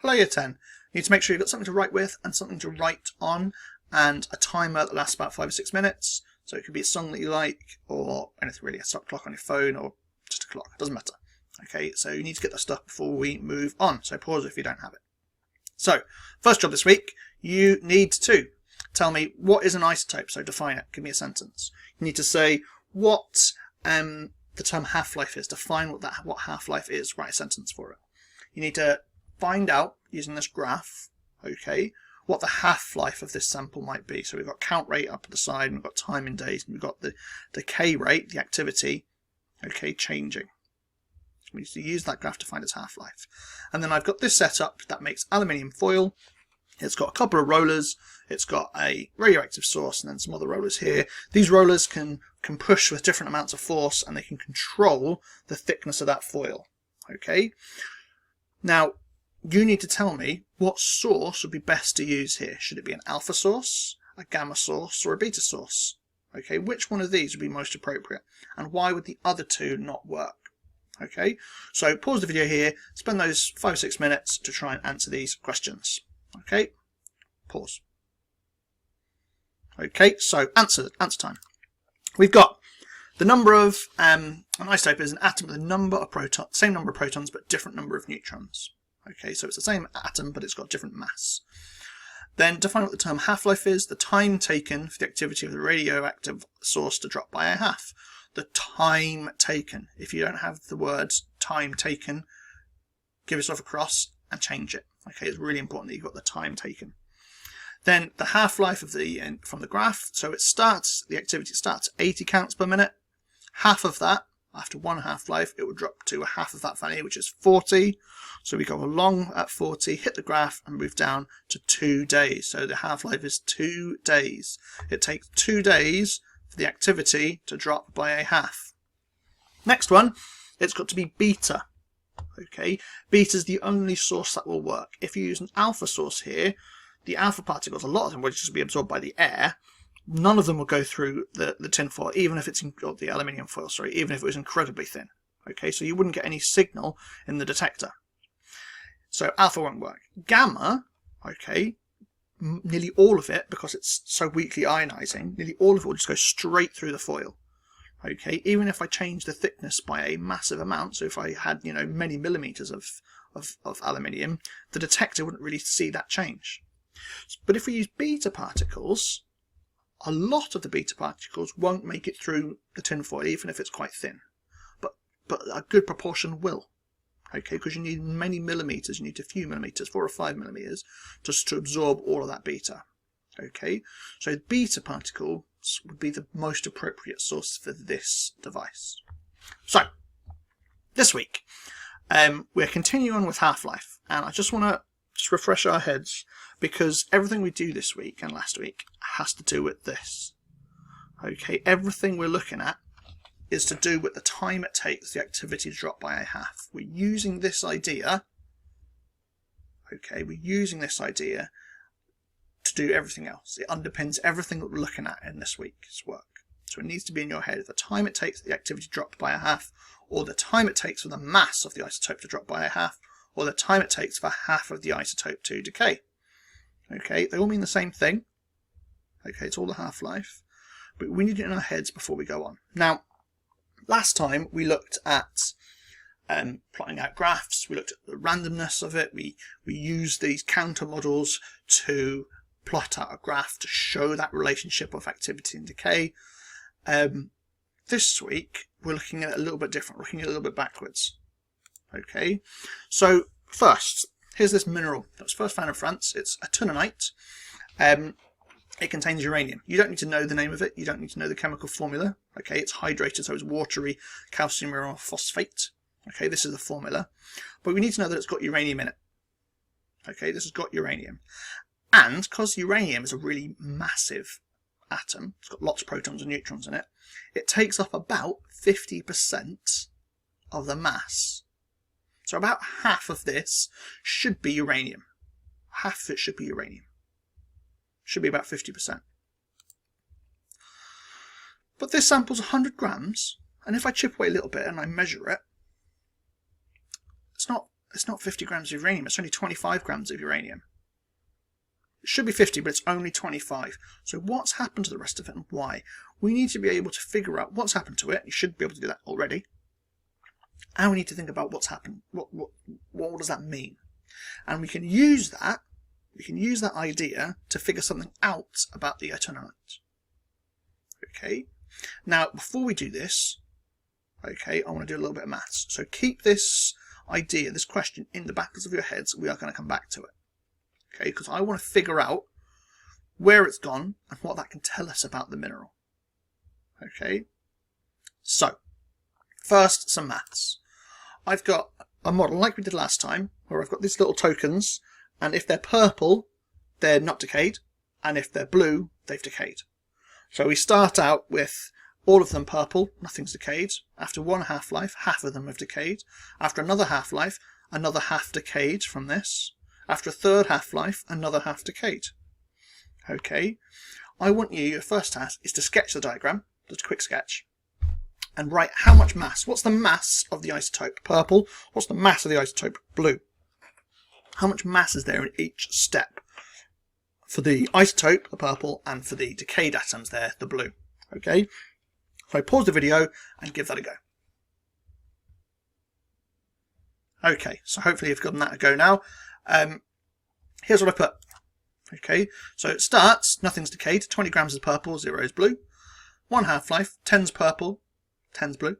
Hello Year 10. You need to make sure you've got something to write with and something to write on, and a timer that lasts about 5 or 6 minutes. So it could be a song that you like, or anything really, a stop clock on your phone, or just a clock, it doesn't matter. Okay, so you need to get that stuff before we move on, so pause if you don't have it. So, first job this week, you need to tell me what is an isotope, so define it, give me a sentence. You need to say what the term half-life is, define what half-life is, write a sentence for it. You need to find out, using this graph, okay, what the half-life of this sample might be. So we've got count rate up at the side, and we've got time in days, and we've got the decay rate, the activity, okay, changing. So we need to use that graph to find its half-life. And then I've got this setup that makes aluminium foil. It's got a couple of rollers, it's got a radioactive source, and then some other rollers here. These rollers can push with different amounts of force, and they can control the thickness of that foil. Okay. Now, you need to tell me what source would be best to use here. Should it be an alpha source, a gamma source, or a beta source? Okay, which one of these would be most appropriate? And why would the other two not work? Okay, so pause the video here, spend those 5 or 6 minutes to try and answer these questions. Okay, pause. Okay, so answer time. We've got the number of, an isotope is an atom with a number of protons, same number of protons, but different number of neutrons. Okay, so it's the same atom, but it's got different mass. Then define what the term half-life is, the time taken for the activity of the radioactive source to drop by a half. The time taken. If you don't have the words time taken, give yourself a cross and change it. Okay, it's really important that you've got the time taken. Then the half-life of from the graph. So it starts, the activity starts at 80 counts per minute. Half of that, after one half-life, it will drop to a half of that value, which is 40. So we go along at 40, hit the graph, and move down to 2 days. So the half-life is 2 days. It takes 2 days for the activity to drop by a half. Next one, it's got to be beta. Okay, beta is the only source that will work. If you use an alpha source here, the alpha particles, a lot of them will just be absorbed by the air. None of them will go through the tin foil, even if it's or the aluminium foil, sorry, even if it was incredibly thin. Okay, so you wouldn't get any signal in the detector. So alpha won't work. Gamma, okay, nearly all of it, because it's so weakly ionizing, nearly all of it will just go straight through the foil. Okay, even if I change the thickness by a massive amount, so if I had, many millimeters of aluminium, the detector wouldn't really see that change. But if we use beta particles, a lot of the beta particles won't make it through the tinfoil, even if it's quite thin. But a good proportion will. Okay, because you need many millimeters, you need a few millimeters, 4 or 5 millimeters, just to absorb all of that beta. Okay, so beta particles would be the most appropriate source for this device. So, this week, we're continuing on with half-life, and I just want to refresh our heads, because everything we do this week and last week has to do with this. Okay, everything we're looking at is to do with the time it takes the activity to drop by a half. We're using this idea, okay, we're using this idea to do everything else. It underpins everything that we're looking at in this week's work. So it needs to be in your head the time it takes the activity to drop by a half, or the time it takes for the mass of the isotope to drop by a half, or the time it takes for half of the isotope to decay. Okay, they all mean the same thing. Okay, it's all the half-life, but we need it in our heads before we go on. Now, last time we looked at plotting out graphs, we looked at the randomness of it, we used these counter models to plot out a graph to show that relationship of activity and decay. This week we're looking at it a little bit different, looking at it a little bit backwards. Okay, so first, here's this mineral that was first found in France. It's a tunanite. It contains uranium. You don't need to know the name of it. You don't need to know the chemical formula. Okay, it's hydrated, so it's watery calcium mineral phosphate. Okay, this is the formula. But we need to know that it's got uranium in it. Okay, this has got uranium. And because uranium is a really massive atom, it's got lots of protons and neutrons in it, it takes up about 50% of the mass. So about half of this should be uranium. Half of it should be uranium. Should be about 50%. But this sample's 100 grams, and if I chip away a little bit and I measure it, it's not it's not 50 grams of uranium, it's only 25 grams of uranium. It should be 50, but it's only 25. So what's happened to the rest of it and why? We need to be able to figure out what's happened to it. You should be able to do that already. And we need to think about what's happened. What does that mean? And we can use that. We can use that idea to figure something out about the itonalant. Okay. Now, before we do this, okay, I want to do a little bit of maths. So keep this idea, this question in the backs of your heads. We are going to come back to it. Okay, because I want to figure out where it's gone and what that can tell us about the mineral. Okay. So, first, some maths. I've got a model like we did last time, where I've got these little tokens, and if they're purple, they're not decayed, and if they're blue, they've decayed. So we start out with all of them purple, nothing's decayed. After one half-life, half of them have decayed. After another half-life, another half decayed from this. After a third half-life, another half decayed. Okay, I want you, your first task is to sketch the diagram, just a quick sketch, and write how much mass. What's the mass of the isotope purple? What's the mass of the isotope blue? How much mass is there in each step? For the isotope, the purple, and for the decayed atoms there, the blue. Okay, so pause the video and give that a go. Okay, so hopefully you've gotten that a go now. Here's what I put. Okay, so it starts, nothing's decayed, 20 grams is purple, 0 is blue. One half-life, 10's purple, 10's blue.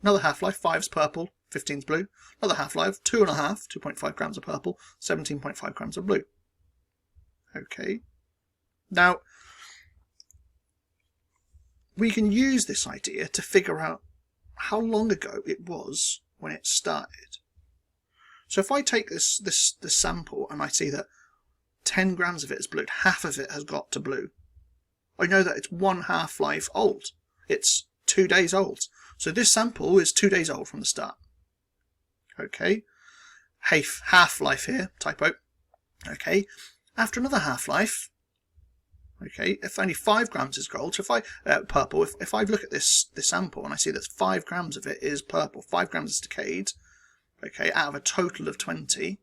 Another half-life, 5's purple, 15's blue. Another half-life, 2.5, 2.5 grams of purple, 17.5 grams of blue. Okay, now we can use this idea to figure out how long ago it was when it started. So if I take this sample and I see that 10 grams of it is blue, half of it has got to blue, I know that it's one half-life old. It's 2 days old. So this sample is 2 days old from the start. Okay, half-life here, typo. Okay, after another half-life, okay, if only 5 grams is gold, so if I purple, if I look at this sample and I see that 5 grams of it is purple, 5 grams is decayed, okay, out of a total of 20,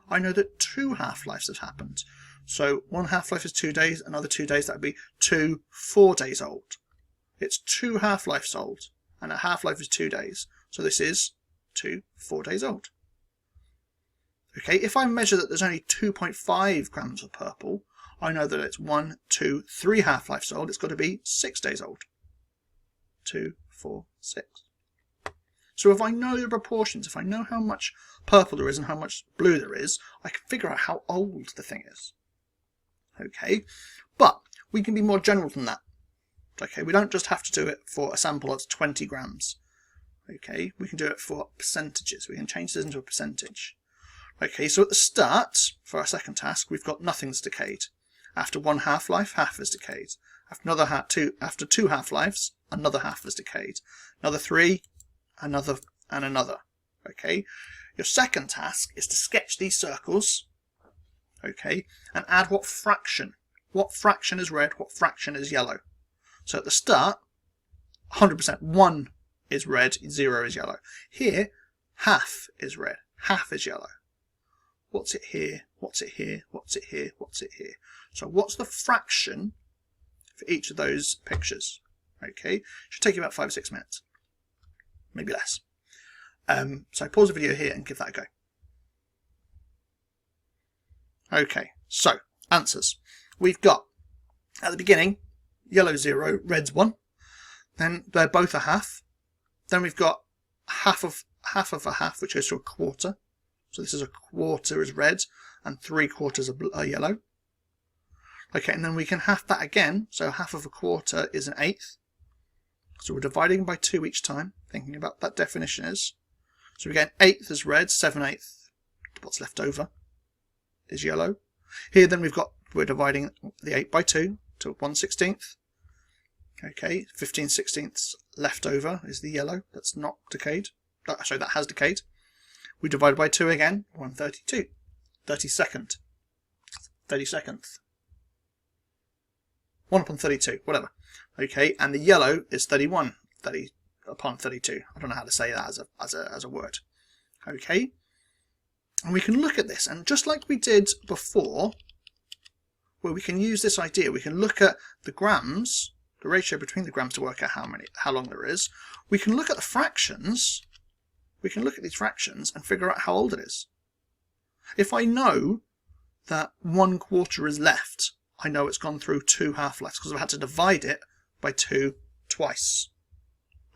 I know that 2 half-lives have happened. So one half-life is 2 days, another 2 days, that would be 2 4 days old. It's 2 half-lives old, and a half-life is 2 days. So this is 2 4 days old. Okay, if I measure that there's only 2.5 grams of purple, I know that it's 1 2 3 half-lives old. It's got to be 6 days old. 2 4 6. So if I know the proportions, if I know how much purple there is and how much blue there is, I can figure out how old the thing is. Okay, but we can be more general than that. Okay, we don't just have to do it for a sample that's 20 grams. Okay, we can do it for percentages. We can change this into a percentage. Okay, so at the start, for our second task, we've got nothing's decayed. After one half-life, half is decayed. After two half-lives, another half is decayed. Another 3, another, and another. Okay, your second task is to sketch these circles, okay, and add what fraction is red, what fraction is yellow. So at the start, 100%, 1 is red, 0 is yellow. Here, half is red, half is yellow. What's it here? What's it here? What's it here? What's it here? So what's the fraction for each of those pictures? Okay, should take you about 5 or 6 minutes, maybe less. So pause the video here and give that a go. Okay, so answers. We've got at the beginning yellow 0, red's 1. Then they're both a half. Then we've got half of a half, which goes to a quarter. So this is a quarter is red and 3/4 are yellow. Okay, and then we can half that again. So half of a quarter is an eighth. So we're dividing by 2 each time, thinking about that definition is. So we get an eighth is red, 7/8, what's left over is yellow. Here then we're dividing the 8 by 2 to 1/16. Okay, 15/16 left over is the yellow that's not decayed. Sorry, that has decayed. We divide by 2 again, 1/32. 32nd. 32nd. 1 upon 32, whatever. Okay, and the yellow is 31. 30 upon 32. I don't know how to say that as a word. Okay. And we can look at this, and just like we did before, where we can use this idea, we can look at the grams, the ratio between the grams to work out how long there is. We can look at the fractions. We can look at these fractions and figure out how old it is. If I know that 1/4 is left, I know it's gone through 2 half-lives because I've had to divide it by 2 twice.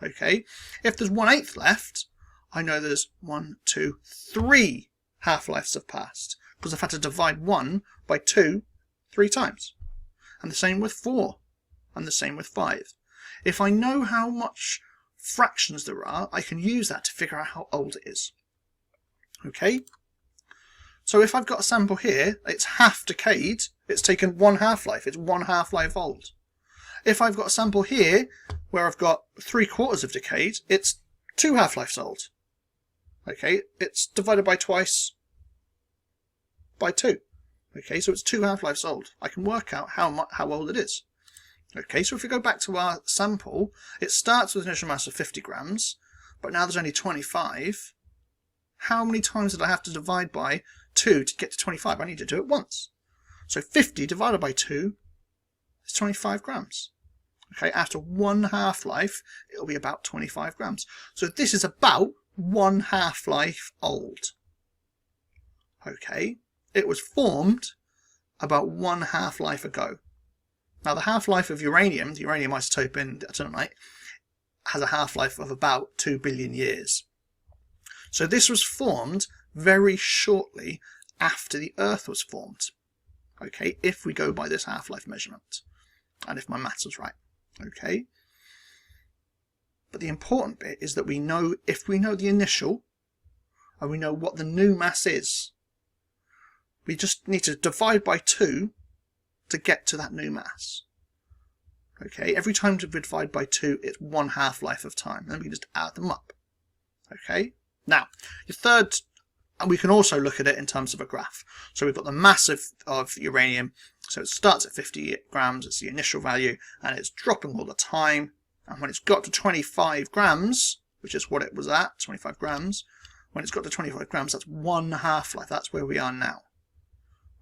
Okay, if there's 1/8 left, I know there's 1, 2, 3 half-lives have passed because I've had to divide 1 by 2 3 times. And the same with 4, and the same with 5. If I know how much fractions there are, I can use that to figure out how old it is. Okay, so if I've got a sample here, it's half decayed, it's taken 1 half-life, it's 1 half-life old. If I've got a sample here where I've got 3/4 of decayed, it's 2 half-lives old. Okay, it's divided by twice by 2. Okay, so it's 2 half-lives old. I can work out how old it is. Okay, so if we go back to our sample, it starts with an initial mass of 50 grams, but now there's only 25. How many times did I have to divide by 2 to get to 25? I need to do it once. So 50 divided by 2 is 25 grams. Okay, after 1 half-life, it'll be about 25 grams. So this is about 1 half-life old. Okay, it was formed about 1 half-life ago. Now the half-life of uranium, the uranium isotope in atonite, has a half-life of about 2 billion years. So this was formed very shortly after the Earth was formed. Okay, if we go by this half-life measurement, and if my maths was right. Okay, but the important bit is that we know, if we know the initial and we know what the new mass is, we just need to divide by 2 to get to that new mass. Okay, every time we divide by 2, it's 1 half-life of time, and we can just add them up. Okay, now your third, and we can also look at it in terms of a graph. So we've got the mass of uranium, so it starts at 50 grams, it's the initial value, and it's dropping all the time, and when it's got to 25 grams, which is what it was at, 25 grams, when it's got to 25 grams, that's 1 half-life, that's where we are now.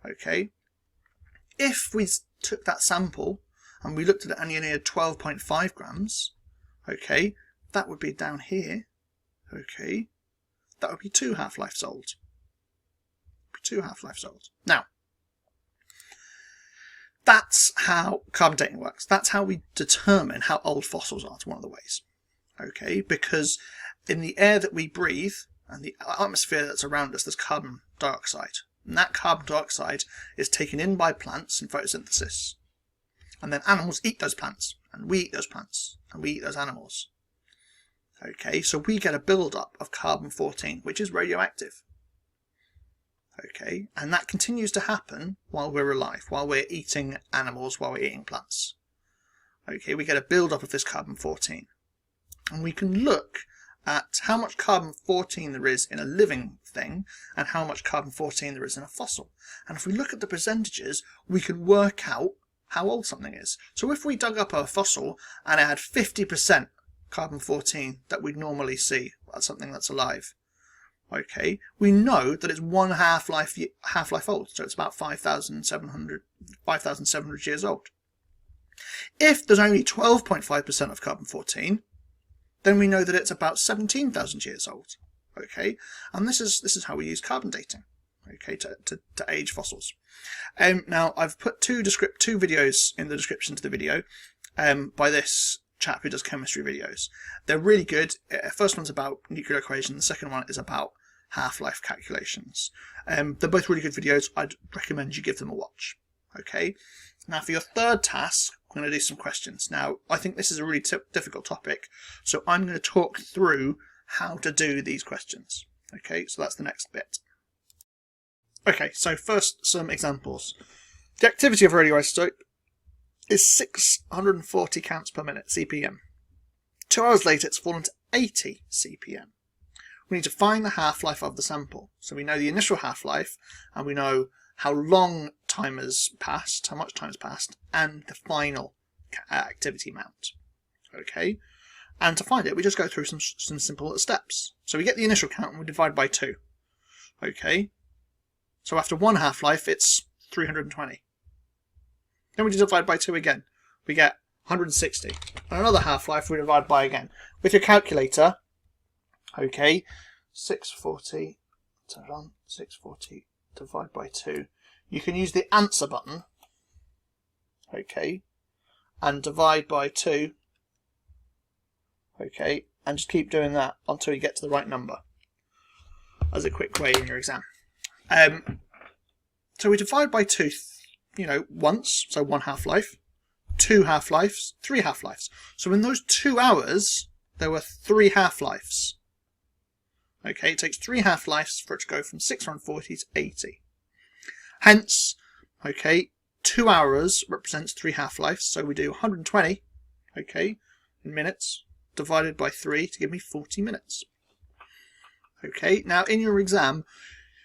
Okay, if we took that sample and we looked at it and you needed 12.5 grams, okay, that would be down here, okay, that would be 2 half-lives old. 2 half-lives old. Now, that's how carbon dating works. That's how we determine how old fossils are, to one of the ways. Okay, because in the air that we breathe and the atmosphere that's around us, there's carbon dioxide. And that carbon dioxide is taken in by plants in photosynthesis. And then animals eat those plants, and we eat those plants, and we eat those animals. Okay, so we get a build-up of carbon-14, which is radioactive. Okay, and that continues to happen while we're alive, while we're eating animals, while we're eating plants. Okay, we get a build-up of this carbon-14. And we can look at how much carbon-14 there is in a living thing and how much carbon-14 there is in a fossil. And if we look at the percentages, we can work out how old something is. So if we dug up a fossil and it had 50% carbon-14 that we'd normally see as something that's alive, okay, we know that it's 1 half-life old, so it's about 5,700 years old. If there's only 12.5% of carbon-14, then we know that it's about 17,000 years old. Okay, and this is how we use carbon dating. Okay, to age fossils. Now I've put two videos in the description to the video by this chap who does chemistry videos. They're really good. First one's about nuclear equations. The second one is about half-life calculations. They're both really good videos. I'd recommend you give them a watch. Okay. Now for your third task, I'm going to do some questions. Now I think this is a really difficult topic, so I'm going to talk through how to do these questions. Okay, so that's the next bit. Okay, so first some examples. The activity of a radioisotope is 640 counts per minute, CPM. 2 hours later it's fallen to 80 CPM. We need to find the half-life of the sample. So we know the initial half-life, and we know how long time has passed, how much time has passed, and the final activity amount. Okay, and to find it we just go through some simple steps. So we get the initial count and we divide by 2. Okay, so after one half-life, it's 320. Then we divide by 2 again. We get 160. And another half-life, we divide by again. With your calculator, okay, 640, turn it on, 640 divide by 2. You can use the answer button, okay, and divide by 2, okay, and just keep doing that until you get to the right number as a quick way in your exam. So we divide by 2, once, so 1 half-life, 2 half-lives, 3 half-lives. So in those 2 hours, there were 3 half-lives. Okay, it takes 3 half-lives for it to go from 640 to 80. Hence, okay, 2 hours represents 3 half-lives, so we do 120, okay, in minutes, divided by 3 to give me 40 minutes. Okay, now in your exam,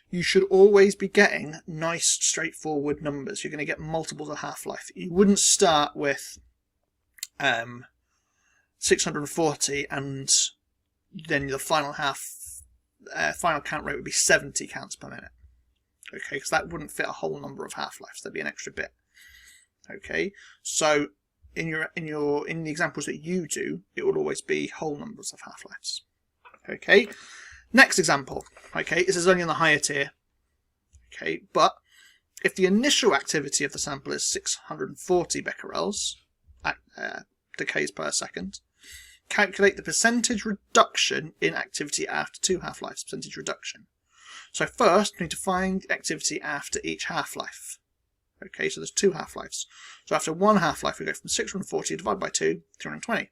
you should always be getting nice, straightforward numbers. You're going to get multiples of half-life. You wouldn't start with 640 and then the final final count rate would be 70 counts per minute. Okay, because that wouldn't fit a whole number of half-lives. There'd be an extra bit. Okay, so in the examples that you do, it will always be whole numbers of half-lives. Okay. Next example, okay, this is only on the higher tier, okay, but if the initial activity of the sample is 640 becquerels, decays per second, calculate the percentage reduction in activity after 2 half-lives, percentage reduction. So first, we need to find activity after each half-life. Okay, so there's 2 half-lives. So after 1 half-life, we go from 640 divided by 2, 320.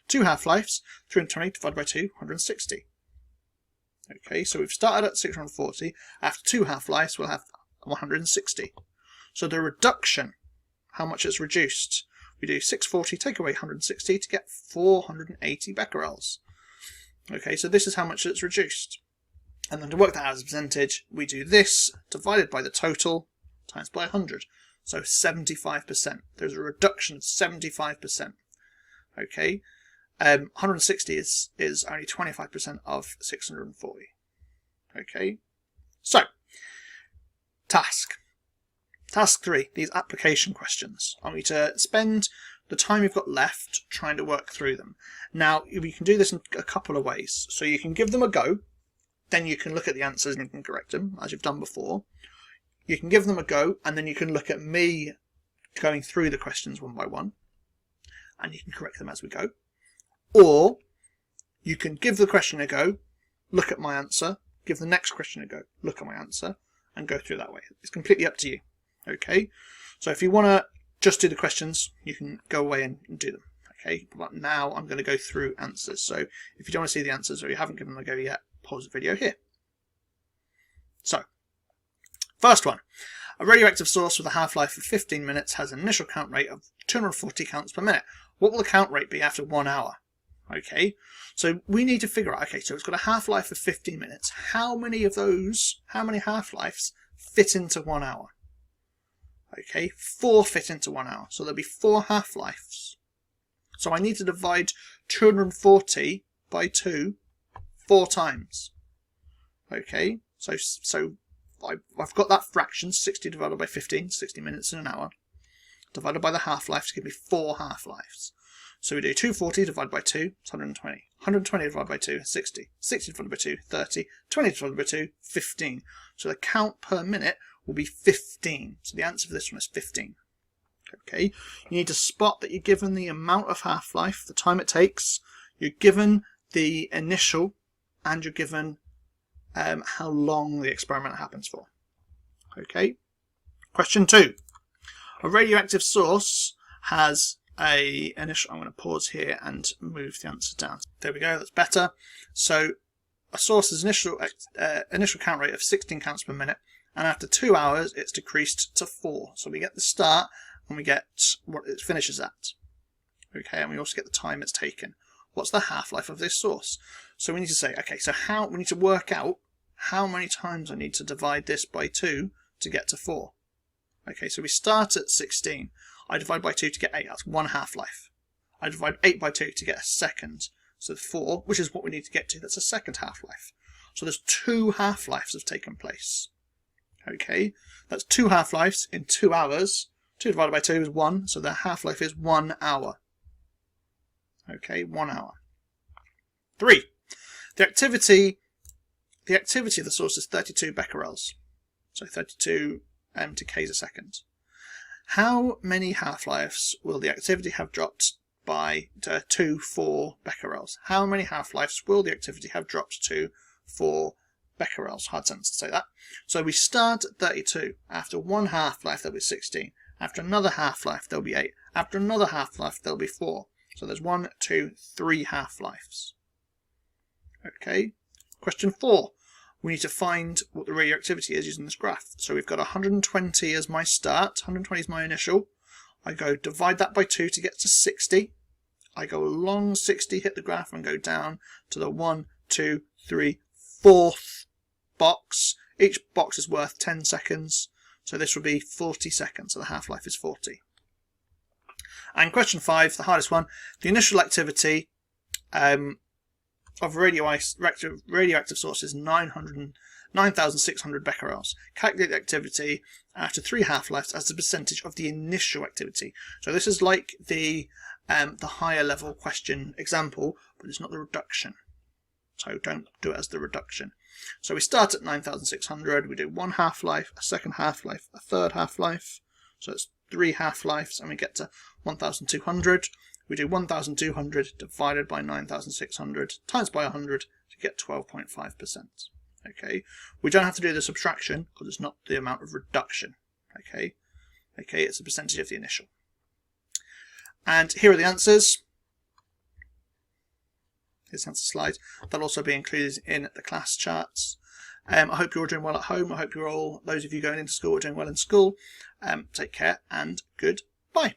2 half-lives, 320 divided by 2, 160. Okay, so we've started at 640. After 2 half-lives, we'll have 160. So the reduction, how much it's reduced, we do 640, take away 160 to get 480 becquerels. Okay, so this is how much it's reduced. And then to work that out as a percentage, we do this divided by the total times by 100. So 75%. There's a reduction of 75%. Okay. 160 is only 25% of 640. Okay, so task 3, these application questions. I want you to spend the time you've got left trying to work through them. Now, we can do this in a couple of ways. So you can give them a go, then you can look at the answers and you can correct them, as you've done before. You can give them a go, and then you can look at me going through the questions one by one, and you can correct them as we go. Or you can give the question a go, look at my answer, give the next question a go, look at my answer, and go through that way. It's completely up to you. Okay, so if you want to just do the questions, you can go away and do them. Okay, but now I'm going to go through answers. So if you don't want to see the answers or you haven't given them a go yet, pause the video here. So, first one. A radioactive source with a half-life of 15 minutes has an initial count rate of 240 counts per minute. What will the count rate be after 1 hour? Okay, so we need to figure out, okay, so it's got a half-life of 15 minutes. How many half-lives fit into 1 hour? Okay, 4 fit into 1 hour. So there'll be 4 half-lives. So I need to divide 240 by 2 4 times. Okay, so I've got that fraction, 60 divided by 15, 60 minutes in an hour, divided by the half-life to give me 4 half-lives. So we do 240 divided by 2, it's 120. 120 divided by 2, 60. 60 divided by 2, 30. 20 divided by 2, 15. So the count per minute will be 15. So the answer for this one is 15. Okay, you need to spot that you're given the amount of half-life, the time it takes, you're given the initial, and you're given how long the experiment happens for. Okay, question 2. A radioactive source has a initial, I'm going to pause here and move the answer down. There we go, that's better. So a source's initial count rate of 16 counts per minute, and after 2 hours it's decreased to 4. So we get the start and we get what it finishes at. Okay, and we also get the time it's taken. What's the half-life of this source? So we need to say, okay, so we need to work out how many times I need to divide this by 2 to get to 4. Okay, so we start at 16. I divide by 2 to get 8. That's 1 half-life. I divide 8 by 2 to get a second. So 4, which is what we need to get to. That's a second half-life. So there's 2 half-lives have taken place. Okay, that's 2 half-lives in 2 hours. 2 divided by 2 is 1, so the half-life is 1 hour. Okay, 1 hour. 3. The activity of the source is 32 becquerels, so 32 decays a second. How many half-lives will the activity have dropped by to 4 becquerels? How many half-lives will the activity have dropped to 4 becquerels? Hard sentence to say that. So we start at 32. After 1 half-life, there'll be 16. After another half-life, there'll be 8. After another half-life, there'll be 4. So there's 1, 2, 3 half-lives. Okay. Question 4. We need to find what the radioactivity is using this graph. So we've got 120 as my start. 120 is my initial. I go divide that by 2 to get to 60. I go along 60, hit the graph, and go down to the 1, 2, 3, 4th box. Each box is worth 10 seconds. So this would be 40 seconds. So the half-life is 40. And question 5, the hardest one. The initial activity of radioactive source is 9,600 becquerels. Calculate the activity after 3 half-lives as a percentage of the initial activity. So this is like the higher level question example, but it's not the reduction. So don't do it as the reduction. So we start at 9,600, we do 1 half-life, a second half-life, a third half-life. So it's 3 half-lives, and we get to 1,200. We do 1,200 divided by 9,600 times by 100 to get 12.5%. Okay, we don't have to do the subtraction because it's not the amount of reduction. Okay, it's a percentage of the initial. And here are the answers. Here's the answer slide. That'll also be included in the class charts. I hope you're all doing well at home. I hope those of you going into school are doing well in school. Take care and goodbye.